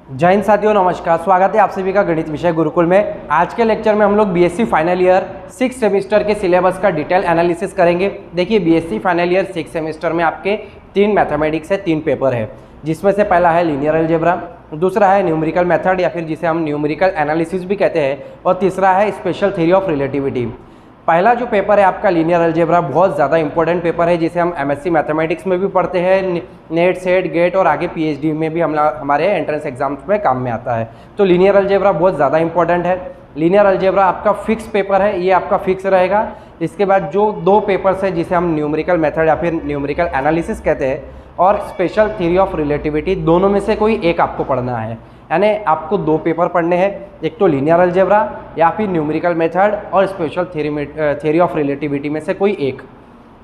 जय हिंद साथियों, नमस्कार। स्वागत है आप सभी का गणित विषय गुरुकुल में। आज के लेक्चर में हम लोग बीएससी फाइनल ईयर 6 सेमेस्टर के सिलेबस का डिटेल एनालिसिस करेंगे। देखिए, बीएससी फाइनल ईयर 6 सेमेस्टर में आपके 3 मैथमेटिक्स है, 3 पेपर है, जिसमें से पहला है लीनियर अलजेब्रा, दूसरा है न्यूमेरिकल मेथड या फिर जिसे हम न्यूमेरिकल एनालिसिस भी कहते हैं, और तीसरा है स्पेशल थ्योरी ऑफ रिलेटिविटी। पहला जो पेपर है आपका लीनियर अलजेब्रा बहुत ज़्यादा इंपॉर्टेंट पेपर है, जिसे हम एमएससी मैथमेटिक्स में भी पढ़ते हैं, नेट सेट गेट और आगे पीएचडी में भी हमारे एंट्रेंस एग्जाम्स में काम में आता है। तो लीनियर अलजेब्रा बहुत ज़्यादा इंपॉर्टेंट है। लीनियर अलजेब्रा आपका फिक्स पेपर है, ये आपका फिक्स रहेगा। इसके बाद जो 2 पेपर्स है जिसे हम न्यूमेरिकल मेथड या फिर न्यूमेरिकल एनालिसिस कहते हैं और स्पेशल थ्योरी ऑफ रिलेटिविटी, दोनों में से कोई एक आपको पढ़ना है। यानी आपको 2 पेपर पढ़ने हैं, एक तो लीनियर अलजेब्रा या फिर न्यूमेरिकल मेथड और स्पेशल थ्योरी ऑफ रिलेटिविटी में से कोई एक।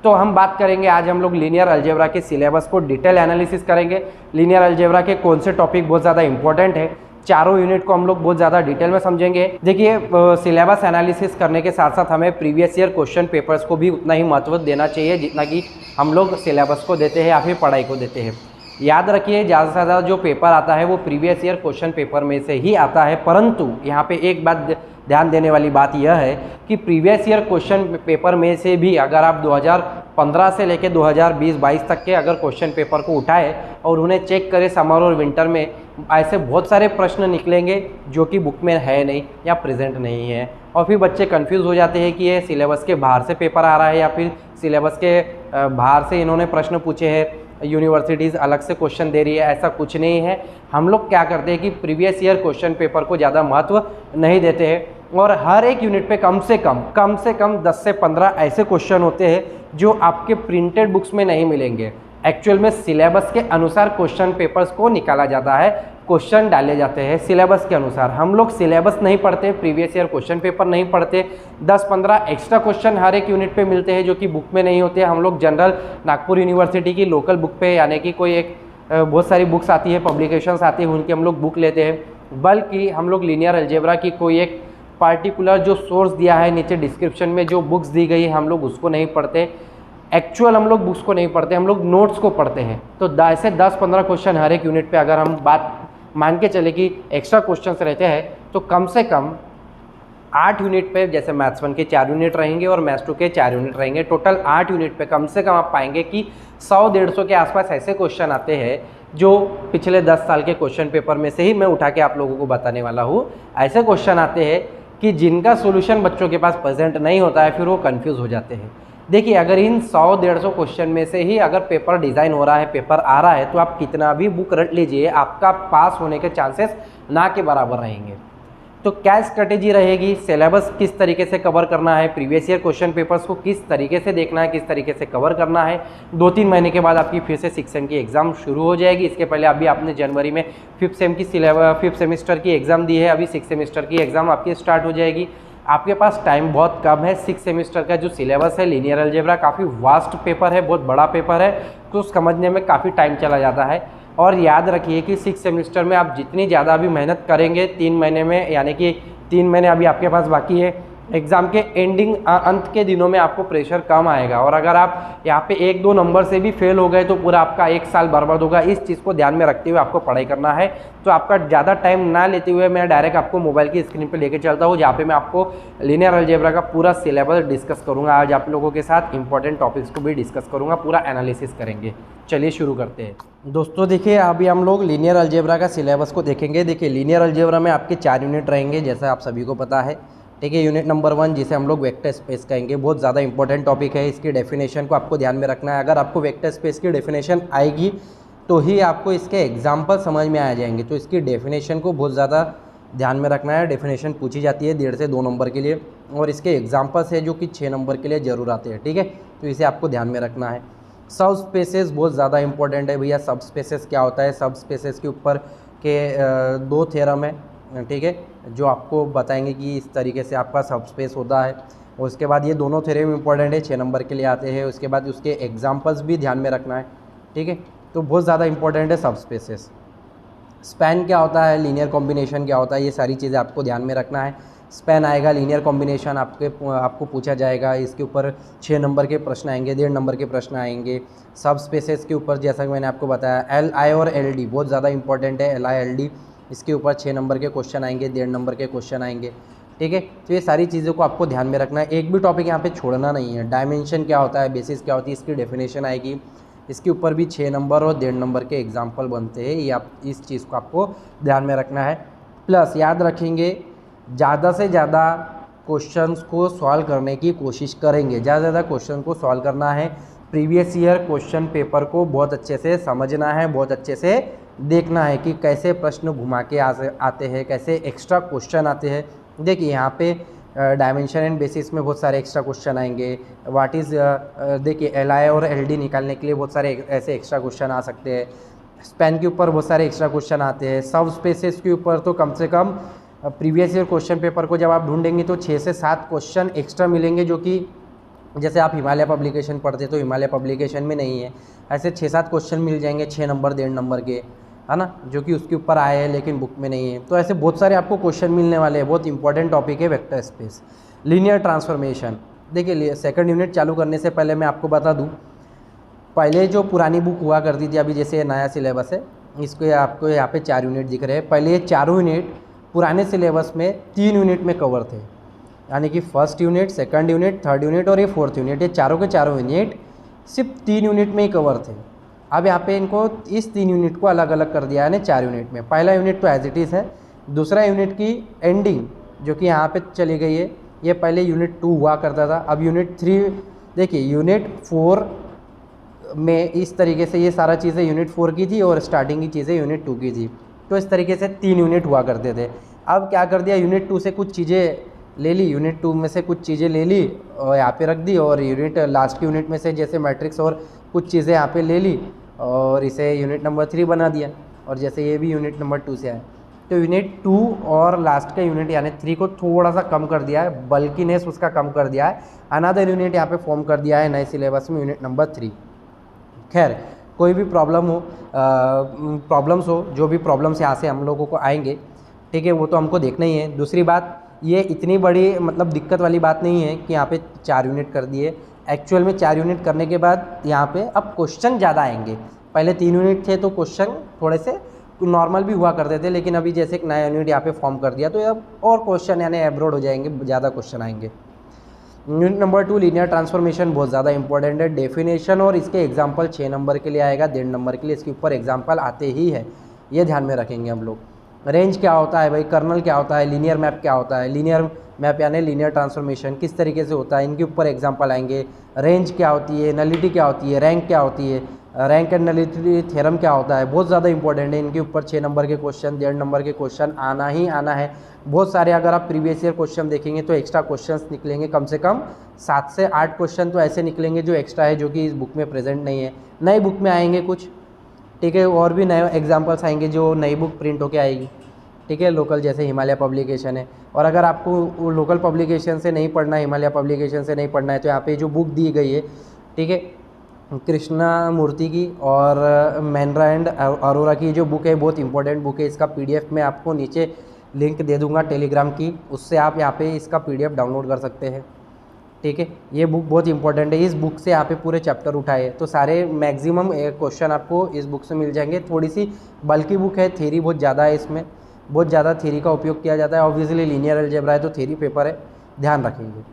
तो हम बात करेंगे आज हम लोग लीनियर अलजेब्रा के सिलेबस को डिटेल एनालिसिस करेंगे। लीनियर अलजेब्रा के कौन से टॉपिक बहुत ज़्यादा इंपॉर्टेंट है, चारों यूनिट को हम लोग बहुत ज़्यादा डिटेल में समझेंगे। देखिए, सिलेबस एनालिसिस करने के साथ साथ हमें प्रीवियस ईयर क्वेश्चन पेपर्स को भी उतना ही महत्व देना चाहिए जितना कि हम लोग सिलेबस को देते हैं या फिर पढ़ाई को देते हैं। याद रखिए, ज़्यादा से ज़्यादा जो पेपर आता है वो प्रीवियस ईयर क्वेश्चन पेपर में से ही आता है, परंतु यहाँ पे एक बात ध्यान देने वाली बात यह है कि प्रीवियस ईयर क्वेश्चन पेपर में से भी अगर आप 2015 से लेकर 2020-22 तक के अगर क्वेश्चन पेपर को उठाए और उन्हें चेक करें समर और विंटर में, ऐसे बहुत सारे प्रश्न निकलेंगे जो कि बुक में है नहीं या प्रेजेंट नहीं है, और फिर बच्चे कंफ्यूज हो जाते हैं कि ये सिलेबस के बाहर से पेपर आ रहा है या फिर सिलेबस के बाहर से इन्होंने प्रश्न पूछे हैं, यूनिवर्सिटीज़ अलग से क्वेश्चन दे रही है। ऐसा कुछ नहीं है। हम लोग क्या करते हैं कि प्रीवियस ईयर क्वेश्चन पेपर को ज़्यादा महत्व नहीं देते हैं और हर एक यूनिट पे कम से कम 10 से 15 ऐसे क्वेश्चन होते हैं जो आपके प्रिंटेड बुक्स में नहीं मिलेंगे। एक्चुअल में सिलेबस के अनुसार क्वेश्चन पेपर्स को निकाला जाता है, क्वेश्चन डाले जाते हैं सिलेबस के अनुसार। हम लोग सिलेबस नहीं पढ़ते, प्रीवियस ईयर क्वेश्चन पेपर नहीं पढ़ते। 10-15 एक्स्ट्रा क्वेश्चन हर एक यूनिट पे मिलते हैं जो कि बुक में नहीं होते। हम लोग जनरल नागपुर यूनिवर्सिटी की लोकल बुक पे, यानी कि कोई एक बहुत सारी बुक्स आती है, पब्लिकेशंस आती है, उनकी हम लोग बुक लेते हैं। बल्कि हम लोग लीनियर अलजेब्रा की कोई एक पार्टिकुलर जो सोर्स दिया है नीचे डिस्क्रिप्शन में, जो बुक्स दी गई है, हम लोग उसको नहीं पढ़ते। एक्चुअल हम लोग बुक्स को नहीं पढ़ते, हम लोग नोट्स को पढ़ते हैं। तो ऐसे 10-15 क्वेश्चन हर एक यूनिट पे अगर हम बात मान के चले कि एक्स्ट्रा क्वेश्चंस रहते हैं, तो कम से कम 8 यूनिट पे, जैसे मैथ्स 1 के 4 यूनिट रहेंगे और मैथ्स 2 के 4 यूनिट रहेंगे, टोटल 8 यूनिट पे कम से कम आप पाएंगे कि 100-150 के आसपास ऐसे क्वेश्चन आते हैं जो पिछले 10 साल के क्वेश्चन पेपर में से ही मैं उठा के आप लोगों को बताने वाला हूँ। ऐसे क्वेश्चन आते हैं कि जिनका सोल्यूशन बच्चों के पास प्रेजेंट नहीं होता है, फिर वो कन्फ्यूज़ हो जाते हैं। देखिए, अगर इन 100-150 क्वेश्चन में से ही अगर पेपर डिज़ाइन हो रहा है, पेपर आ रहा है, तो आप कितना भी बुक रट लीजिए, आपका पास होने के चांसेस ना के बराबर रहेंगे। तो क्या स्ट्रेटेजी रहेगी, सिलेबस किस तरीके से कवर करना है, प्रीवियस ईयर क्वेश्चन पेपर्स को किस तरीके से देखना है, किस तरीके से कवर करना है। 2-3 महीने के बाद आपकी फिर से 6 सेम की एग्ज़ाम शुरू हो जाएगी। इसके पहले अभी आपने जनवरी में 5th सेमेस्टर की एग्ज़ाम दी है, अभी 6 सेमेस्टर की एग्ज़ाम आपकी स्टार्ट हो जाएगी। आपके पास टाइम बहुत कम है। 6 सेमेस्टर का जो सिलेबस है लीनियर अलजेब्रा काफ़ी वास्ट पेपर है, बहुत बड़ा पेपर है, तो समझने में काफ़ी टाइम चला जाता है। और याद रखिए कि 6 सेमेस्टर में आप जितनी ज़्यादा अभी मेहनत करेंगे 3 महीने में, यानी कि 3 महीने अभी आपके पास बाकी है, एग्ज़ाम के अंत के दिनों में आपको प्रेशर कम आएगा। और अगर आप यहाँ पे 1-2 नंबर से भी फेल हो गए तो पूरा आपका 1 साल बर्बाद होगा। इस चीज़ को ध्यान में रखते हुए आपको पढ़ाई करना है। तो आपका ज़्यादा टाइम ना लेते हुए मैं डायरेक्ट आपको मोबाइल की स्क्रीन पे लेके चलता हूँ, जहाँ पे मैं आपको लीनियर अलजेब्रा का पूरा सिलेबस डिस्कस करूँगा। आज आप लोगों के साथ इंपॉर्टेंट टॉपिक्स को भी डिस्कस करूँगा, पूरा एनालिसिस करेंगे। चलिए शुरू करते हैं। दोस्तों देखिए, अभी हम लोग लीनियर अलजेब्रा का सिलेबस को देखेंगे। देखिए, लीनियर अलजेब्रा में आपके 4 यूनिट रहेंगे, जैसा आप सभी को पता है। ठीक है, यूनिट नंबर 1 जिसे हम लोग वेक्टर स्पेस कहेंगे, बहुत ज़्यादा इंपॉर्टेंट टॉपिक है। इसकी डेफिनेशन को आपको ध्यान में रखना है। अगर आपको वेक्टर स्पेस की डेफिनेशन आएगी तो ही आपको इसके एग्जाम्पल समझ में आ जाएंगे। तो इसकी डेफिनेशन को बहुत ज़्यादा ध्यान में रखना है। डेफिनेशन पूछी जाती है 1.5 से 2 नंबर के लिए, और इसके एग्जाम्पल्स है जो कि 6 नंबर के लिए ज़रूर आते हैं। ठीक है, तो इसे आपको ध्यान में रखना है। सब स्पेसेस बहुत ज़्यादा इंपॉर्टेंट है भैया। सब स्पेसेस क्या होता है, सब स्पेसेस के ऊपर के 2 थ्योरम है, ठीक है, जो आपको बताएंगे कि इस तरीके से आपका सब स्पेस होता है। और उसके बाद ये दोनों थ्योरम इंपॉर्टेंट है, 6 नंबर के लिए आते हैं। उसके बाद उसके एग्जाम्पल्स भी ध्यान में रखना है। ठीक है, तो बहुत ज़्यादा इंपॉर्टेंट है सब स्पेसेस। स्पैन क्या होता है, लीनियर कॉम्बिनेशन क्या होता है, ये सारी चीज़ें आपको ध्यान में रखना है। स्पैन आएगा, लीनियर कॉम्बिनेशन आपको पूछा जाएगा, इसके ऊपर 6 नंबर के प्रश्न आएंगे, 1.5 नंबर के प्रश्न आएंगे। सब स्पेसेस के ऊपर जैसा कि मैंने आपको बताया, एल आई और एल डी बहुत ज़्यादा इंपॉर्टेंट है। एल आई एल डी इसके ऊपर 6 नंबर के क्वेश्चन आएंगे, 1.5 नंबर के क्वेश्चन आएंगे। ठीक है, तो ये सारी चीज़ों को आपको ध्यान में रखना है, एक भी टॉपिक यहाँ पे छोड़ना नहीं है। डायमेंशन क्या होता है, बेसिस क्या होती है, इसकी डेफिनेशन आएगी, इसके ऊपर भी 6 नंबर और 1.5 नंबर के एग्जाम्पल बनते हैं। ये आप इस चीज़ को आपको ध्यान में रखना है। प्लस याद रखेंगे, ज़्यादा से ज़्यादा क्वेश्चंस को सॉल्व करने की कोशिश करेंगे, ज़्यादा से ज़्यादा क्वेश्चन को सॉल्व करना है। प्रीवियस ईयर क्वेश्चन पेपर को बहुत अच्छे से समझना है, बहुत अच्छे से देखना है कि कैसे प्रश्न घुमा के आते हैं, कैसे एक्स्ट्रा क्वेश्चन आते हैं। देखिए यहाँ पे डायमेंशन एंड बेसिस में बहुत सारे एक्स्ट्रा क्वेश्चन आएंगे। व्हाट इज़ देखिए एलआई और एलडी निकालने के लिए बहुत सारे ऐसे एक्स्ट्रा क्वेश्चन आ सकते हैं। स्पैन के ऊपर बहुत सारे एक्स्ट्रा क्वेश्चन आते हैं। सब स्पेसेस के ऊपर तो कम से कम प्रीवियस ईयर क्वेश्चन पेपर को जब आप ढूंढेंगे तो 6 से 7 क्वेश्चन एक्स्ट्रा मिलेंगे, जो कि जैसे आप हिमालय पब्लिकेशन पढ़ते तो हिमालय पब्लिकेशन में नहीं है। ऐसे 6-7 क्वेश्चन मिल जाएंगे 6 नंबर 1.5 नंबर के, है ना, जो कि उसके ऊपर आए हैं लेकिन बुक में नहीं है। तो ऐसे बहुत सारे आपको क्वेश्चन मिलने वाले हैं। बहुत इंपॉर्टेंट टॉपिक है वेक्टर स्पेस। लीनियर ट्रांसफॉर्मेशन, देखिए सेकंड यूनिट चालू करने से पहले मैं आपको बता दूँ, पहले जो पुरानी बुक हुआ करती थी, अभी जैसे नया सिलेबस है, इसको आपको यहाँ पे 4 यूनिट दिख रहे हैं। पहले ये चारों यूनिट पुराने सिलेबस में 3 यूनिट में कवर थे, यानी कि first unit, second unit, third unit और ये फोर्थ यूनिट, ये चारों के चारों यूनिट सिर्फ 3 यूनिट में ही कवर थे। अब यहाँ पे इनको इस 3 यूनिट को अलग अलग कर दिया है, यानी 4 यूनिट में। पहला यूनिट तो एज इट इज़ है, दूसरा यूनिट की एंडिंग जो कि यहाँ पे चली गई है, ये पहले यूनिट 2 हुआ करता था, अब यूनिट 3। देखिए यूनिट 4 में इस तरीके से ये सारा चीज़ें यूनिट 4 की थी और स्टार्टिंग की चीज़ें यूनिट 2 की थी। तो इस तरीके से 3 यूनिट हुआ करते थे। अब क्या कर दिया, यूनिट 2 से कुछ चीज़ें ले ली, यूनिट 2 में से कुछ चीज़ें ले ली और यहाँ पे रख दी, और यूनिट लास्ट की यूनिट में से जैसे मैट्रिक्स और कुछ चीज़ें यहाँ पे ले ली और इसे यूनिट नंबर 3 बना दिया, और जैसे ये भी यूनिट नंबर 2 से आए। तो यूनिट 2 और लास्ट का यूनिट यानी 3 को थोड़ा सा कम कर दिया है, बल्कीनेस उसका कम कर दिया है। अनदर यूनिट यहाँ पे फॉर्म कर दिया है नए सिलेबस में, यूनिट नंबर 3। खैर कोई भी प्रॉब्लम्स हो, जो भी प्रॉब्लम्स यहाँ से हम लोगों को आएंगे, ठीक है, वो तो हमको देखना ही है। दूसरी बात, ये इतनी बड़ी मतलब दिक्कत वाली बात नहीं है कि यहाँ पे 4 यूनिट कर दिए। एक्चुअल में 4 यूनिट करने के बाद यहाँ पे अब क्वेश्चन ज़्यादा आएंगे। पहले 3 यूनिट थे तो क्वेश्चन थोड़े से नॉर्मल भी हुआ करते थे, लेकिन अभी जैसे एक नया यूनिट यहाँ पे फॉर्म कर दिया तो अब और क्वेश्चन यानी एब्रोड हो जाएंगे, ज़्यादा क्वेश्चन आएंगे। यूनिट नंबर 2 लीनियर ट्रांसफॉर्मेशन बहुत ज़्यादा इंपॉर्टेंट है। डेफिनेशन और इसके एग्जाम्पल 6 नंबर के लिए आएगा, 1.5 नंबर के लिए इसके ऊपर एग्जाम्पल आते ही है, ये ध्यान में रखेंगे हम लोग। रेंज क्या होता है भाई, कर्नल क्या होता है, लीनियर मैप क्या होता है, लीनियर मैप यानी लीनियर ट्रांसफॉर्मेशन किस तरीके से होता है, इनके ऊपर एग्जाम्पल आएंगे। रेंज क्या होती है, नलिटी क्या होती है, रैंक क्या होती है, रैंक एंड नलिटी थ्योरम क्या होता है, बहुत ज़्यादा इंपॉर्टेंट है। इनके ऊपर 6 नंबर के क्वेश्चन, 1.5 नंबर के क्वेश्चन आना ही आना है। बहुत सारे अगर आप प्रीवियस ईयर क्वेश्चन देखेंगे तो एक्स्ट्रा क्वेश्चंस निकलेंगे, कम से कम 7 से 8 क्वेश्चन तो ऐसे निकलेंगे जो एक्स्ट्रा है, जो कि इस बुक में प्रेजेंट नहीं है। नई बुक में आएंगे कुछ, ठीक है, और भी नए एग्जाम्पल्स आएंगे जो नई बुक प्रिंट होके आएगी, ठीक है, लोकल जैसे हिमालय पब्लिकेशन है। और अगर आपको लोकल पब्लिकेशन से नहीं पढ़ना है, हिमालय पब्लिकेशन से नहीं पढ़ना है, तो यहाँ पे जो बुक दी गई है, ठीक है, कृष्णा मूर्ति की और महिंद्रा एंड अरोरा की जो बुक है, बहुत इंपॉर्टेंट बुक है। इसका पीडीएफ मैं आपको नीचे लिंक दे दूंगा टेलीग्राम की, उससे आप यहाँ पे इसका पीडीएफ डाउनलोड कर सकते हैं, ठीक है। ये बुक बहुत इंपॉर्टेंट है, इस बुक से यहाँ पे पूरे चैप्टर उठाए तो सारे मैक्सिमम क्वेश्चन आपको इस बुक से मिल जाएंगे। थोड़ी सी बल्कि बुक है, थ्योरी बहुत ज़्यादा है, इसमें बहुत ज़्यादा थ्योरी का उपयोग किया जाता है। ऑब्वियसली लीनियर अलजेब्रा है तो थ्योरी पेपर है, ध्यान रखेंगे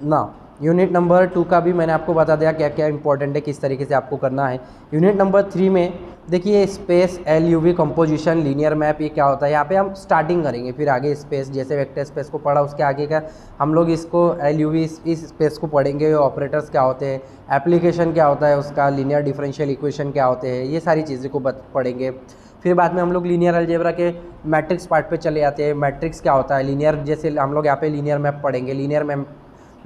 ना। यूनिट नंबर 2 का भी मैंने आपको बता दिया क्या क्या इंपॉर्टेंट है, किस तरीके से आपको करना है। यूनिट नंबर 3 में देखिए space, LUV, composition, linear map, ये क्या होता है, यहाँ पे हम स्टार्टिंग करेंगे, फिर आगे स्पेस, जैसे वेक्टर स्पेस को पढ़ा उसके आगे का हम लोग इसको एलयूवी इस स्पेस को पढ़ेंगे। ऑपरेटर्स क्या होते हैं, एप्लीकेशन क्या होता है उसका, लीनियर डिफरेंशियल इक्वेशन क्या होते हैं, ये सारी चीज़ें को पढ़ेंगे। फिर बाद में हम लोग लीनियर अलजेब्रा के मैट्रिक्स पार्ट पे चले जाते हैं। मैट्रिक्स क्या होता है, लीनियर, जैसे हम लोग यहाँ पे लीनियर मैप पढ़ेंगे। लीनियर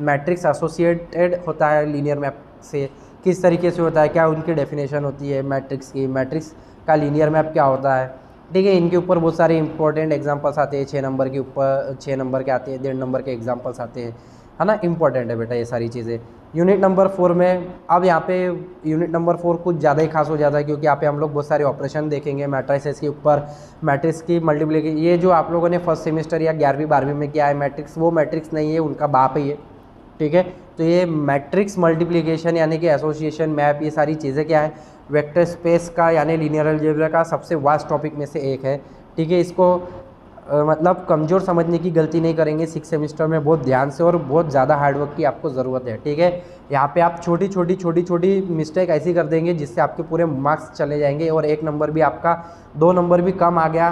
मैट्रिक्स एसोसिएटेड होता है लीनियर मैप से, किस तरीके से होता है, क्या उनकी डेफिनेशन होती है मैट्रिक्स की, मैट्रिक्स का लीनियर मैप क्या होता है, ठीक है। इनके ऊपर बहुत सारे इंपॉर्टेंट एग्जांपल्स आते हैं, 6 नंबर के ऊपर 6 नंबर के आते हैं, 1.5 नंबर के एग्जांपल्स आते हैं, है ना। इंपॉर्टेंट है बेटा ये सारी चीज़ें। यूनिट नंबर 4 में अब यहाँ पे यूनिट नंबर 4 कुछ ज़्यादा ही खास हो जाता है, क्योंकि यहाँ पे हम लोग बहुत सारे ऑपरेशन देखेंगे मैट्रिसेस के ऊपर, मैट्रिक्स की मल्टीप्लिकेशन। ये जो आप लोगों ने फर्स्ट सेमेस्टर या 11वीं 12वीं में किया है मैट्रिक्स, वो मैट्रिक्स नहीं है, उनका बाप है ये, ठीक है। तो ये मैट्रिक्स मल्टीप्लिकेशन यानी कि एसोसिएशन, मैप, ये सारी चीज़ें क्या है, वेक्टर स्पेस का यानी लीनियर अलजेब्रा का सबसे वास्ट टॉपिक में से एक है। ठीक है, इसको मतलब कमज़ोर समझने की गलती नहीं करेंगे 6 सेमेस्टर में, बहुत ध्यान से और बहुत ज़्यादा हार्डवर्क की आपको ज़रूरत है। ठीक है, यहाँ पे आप छोटी छोटी मिस्टेक ऐसी कर देंगे जिससे आपके पूरे मार्क्स चले जाएंगे और 1 नंबर भी आपका, 2 नंबर भी कम आ गया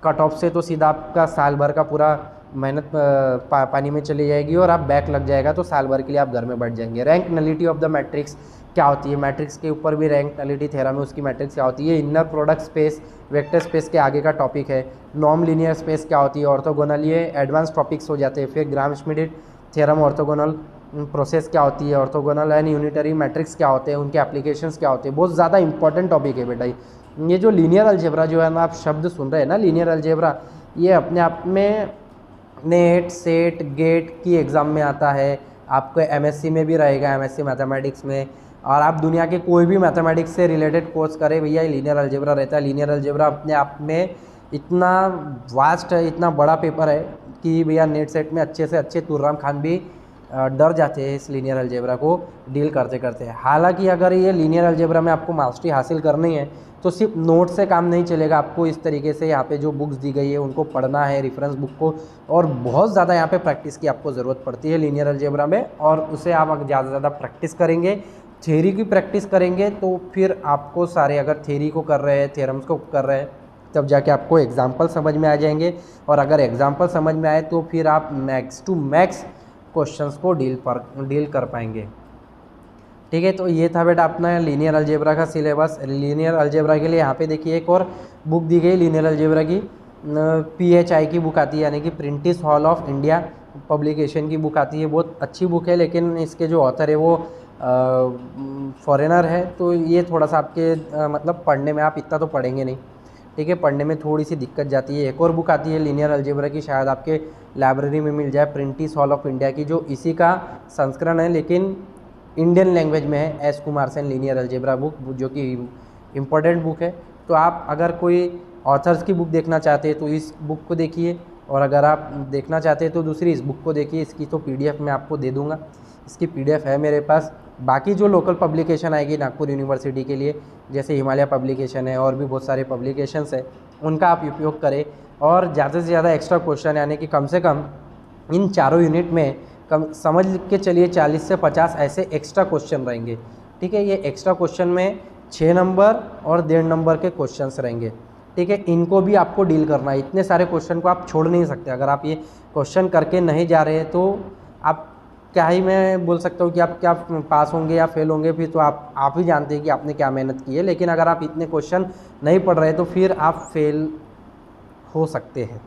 कट ऑफ से तो सीधा आपका साल भर का पूरा मेहनत पानी में चली जाएगी और आप बैक लग जाएगा तो साल भर के लिए आप घर में बैठ जाएंगे। Rank nullity of the matrix क्या होती है, मैट्रिक्स के ऊपर भी रैंक नलिटी थ्योरम है, उसकी मैट्रिक्स क्या होती है। Inner product space vector space के आगे का टॉपिक है। नॉर्म लीनियर स्पेस क्या होती है, ऑर्थोगोनल, ये एडवांस टॉपिक्स हो जाते हैं। फिर Gram Schmidt theorem, orthogonal process क्या होती है, ऑर्थोगोनल एंड यूनिटरी मैट्रिक्स क्या होते हैं, उनके एप्लीकेशंस क्या होते हैं। बहुत ज़्यादा इंपॉर्टेंट टॉपिक है बेटा। ये जो लीनियर अलजेब्रा जो है ना, आप शब्द सुन रहे हैं ना लीनियर अलजेब्रा, ये अपने आप में नेट, सेट, गेट की एग्ज़ाम में आता है, आपको एमएससी में भी रहेगा, एमएससी मैथमेटिक्स में। और आप दुनिया के कोई भी मैथमेटिक्स से रिलेटेड कोर्स करें भैया, लीनियर अलजेब्रा रहता है। लीनियर अलजेब्रा अपने आप में इतना वास्ट है, इतना बड़ा पेपर है कि भैया नेट सेट में अच्छे से अच्छे तुर्राम खान भी डर जाते हैं इस लीनियर अलजेब्रा को डील करते करते। हालांकि अगर ये लीनियर अलजेब्रा में आपको मास्टरी हासिल करनी है तो सिर्फ नोट से काम नहीं चलेगा, आपको इस तरीके से यहाँ पे जो बुक्स दी गई है उनको पढ़ना है, रेफरेंस बुक को, और बहुत ज़्यादा यहाँ पे प्रैक्टिस की आपको ज़रूरत पड़ती है लीनियर अलजेब्रा में। और उसे आप ज़्यादा से ज़्यादा प्रैक्टिस करेंगे, थ्योरी की प्रैक्टिस करेंगे तो फिर आपको सारे, अगर थ्योरी को कर रहे हैं, थ्योरम्स को कर रहे हैं, तब जाके आपको एग्जाम्पल समझ में आ जाएंगे। और अगर एग्जाम्पल समझ में आए तो फिर आप मैक्स टू मैक्स क्वेश्चंस को डील कर पाएंगे। ठीक है, तो ये था बेटा अपना लीनियर अलजेब्रा का सिलेबस। लीनियर अलजेब्रा के लिए यहाँ पे देखिए एक और बुक दी गई लीनियर अलजेब्रा की, PHI की बुक आती है, यानी कि प्रिंटिस हॉल ऑफ इंडिया पब्लिकेशन की बुक आती है। बहुत अच्छी बुक है, लेकिन इसके जो ऑथर है वो फॉरेनर है, तो ये थोड़ा सा आपके मतलब पढ़ने में आप इतना तो पढ़ेंगे नहीं। ठीक है, पढ़ने में थोड़ी सी दिक्कत जाती है। एक और बुक आती है लीनियर अलजेब्रा की, शायद आपके लाइब्रेरी में मिल जाए, प्रिंटिस हॉल ऑफ इंडिया की, जो इसी का संस्करण है लेकिन इंडियन लैंग्वेज में है, S Kumar Sen linear algebra book, जो कि इम्पोर्टेंट बुक है। तो आप अगर कोई ऑथर्स की बुक देखना चाहते हैं तो इस बुक को देखिए, और अगर आप देखना चाहते हैं तो दूसरी इस बुक को देखिए। इसकी तो PDF मैं आपको दे दूंगा, इसकी PDF है मेरे पास। बाकी जो लोकल पब्लिकेशन आएगी नागपुर यूनिवर्सिटी के लिए, जैसे हिमालय पब्लिकेशन है और भी बहुत सारे पब्लिकेशंस है, उनका आप उपयोग करें। और ज़्यादा से ज़्यादा एक्स्ट्रा क्वेश्चन, यानी कि कम से कम इन चारों यूनिट में कम समझ के चलिए 40 से 50 ऐसे एक्स्ट्रा क्वेश्चन रहेंगे। ठीक है, ये एक्स्ट्रा क्वेश्चन में 6 नंबर और 1.5 नंबर के क्वेश्चंस रहेंगे। ठीक है, इनको भी आपको डील करना है। इतने सारे क्वेश्चन को आप छोड़ नहीं सकते। अगर आप ये क्वेश्चन करके नहीं जा रहे हैं तो आप क्या ही मैं बोल सकता हूँ कि आप क्या पास होंगे या फेल होंगे, फिर तो आप ही जानते हैं कि आपने क्या मेहनत की है। लेकिन अगर आप इतने क्वेश्चन नहीं पढ़ रहे तो फिर आप फेल हो सकते हैं।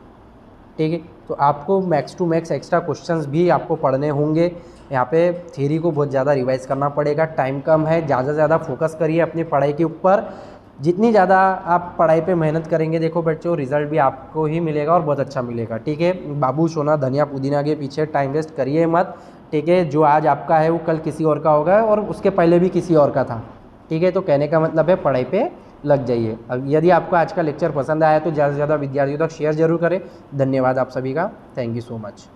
ठीक है, तो आपको max to max extra questions भी आपको पढ़ने होंगे। यहाँ पे थ्योरी को बहुत ज़्यादा रिवाइज करना पड़ेगा, टाइम कम है, ज़्यादा से ज़्यादा फोकस करिए अपनी पढ़ाई के ऊपर। जितनी ज़्यादा आप पढ़ाई पे मेहनत करेंगे, देखो बच्चों, रिजल्ट भी आपको ही मिलेगा और बहुत अच्छा मिलेगा। ठीक है, बाबू सोना धनिया पुदीना के पीछे टाइम वेस्ट करिए मत। ठीक है, जो आज आपका है वो कल किसी और का होगा और उसके पहले भी किसी और का था। ठीक है, तो कहने का मतलब है पढ़ाई पे लग जाइए। अब यदि आपको आज का लेक्चर पसंद आया तो ज़्यादा से ज़्यादा विद्यार्थियों तक शेयर जरूर करें। धन्यवाद आप सभी का, थैंक यू सो मच।